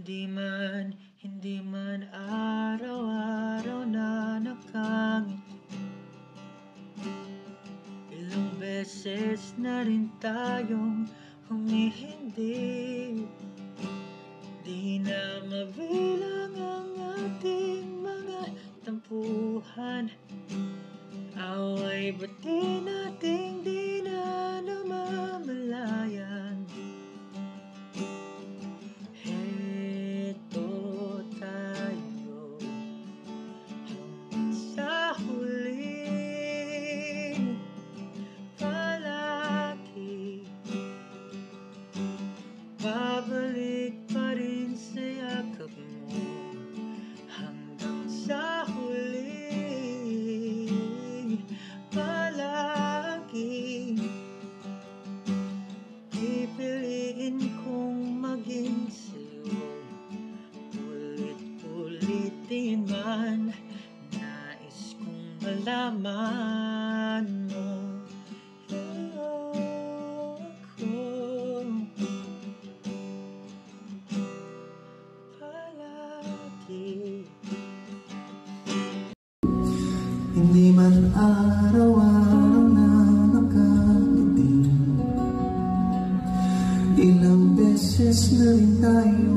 Hindi man araw-araw na nakangiti. Ilang beses na rin tayong humihindi. Di na mabilang ang ating mga tampuhan. Away ba't di nating di na namamalayan? Heto tayo hanggang sa huling palagi. Babalik pa rin sa yakap mo hanggang sa huling palagi. Pipiliin kong maging sa'yo, ulit-ulitin man. Nais kong malaman mo hindi man araw-araw na nakangiti. Ilang beses na rin tayo